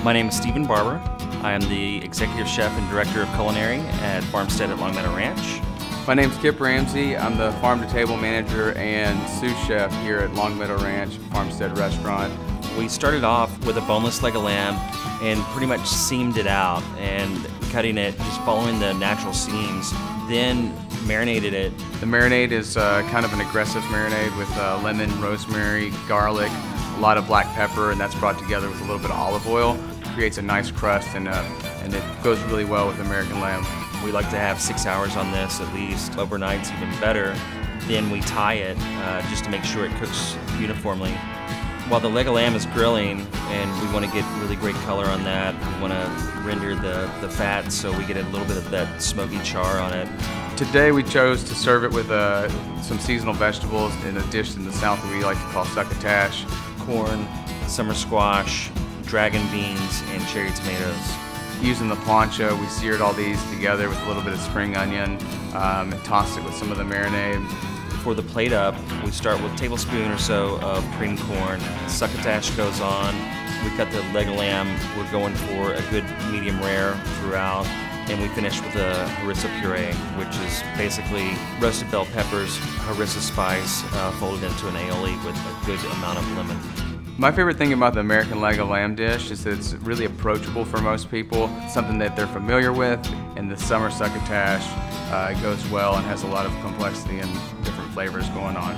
My name is Stephen Barber. I am the Executive Chef and Director of Culinary at Farmstead Long Meadow Ranch. My name is Kipp Ramsey. I'm the farm-to-table manager and sous chef here at Long Meadow Ranch, Farmstead Restaurant. We started off with a boneless leg of lamb and pretty much seamed it out and cutting it, just following the natural seams. Then marinated it. The marinade is kind of an aggressive marinade with lemon, rosemary, garlic, a lot of black pepper, and that's brought together with a little bit of olive oil. Creates a nice crust, and it goes really well with American lamb. We like to have 6 hours on this at least. Overnight's even better. Then we tie it just to make sure it cooks uniformly. While the leg of lamb is grilling, and we want to get really great color on that, we want to render the fat so we get a little bit of that smoky char on it. Today we chose to serve it with some seasonal vegetables in a dish in the south that we like to call Succotash. Corn, summer squash, dragon beans, and cherry tomatoes. Using the plancha, we seared all these together with a little bit of spring onion and tossed it with some of the marinade. For the plate up, we start with a tablespoon or so of creamed corn. Succotash goes on. We cut the leg of lamb. We're going for a good medium rare throughout. And we finish with a harissa puree, which is basically roasted bell peppers, harissa spice, folded into an aioli with a good amount of lemon. My favorite thing about the American leg of lamb dish is that it's really approachable for most people. It's something that they're familiar with, and the summer succotash goes well and has a lot of complexity and different flavors going on.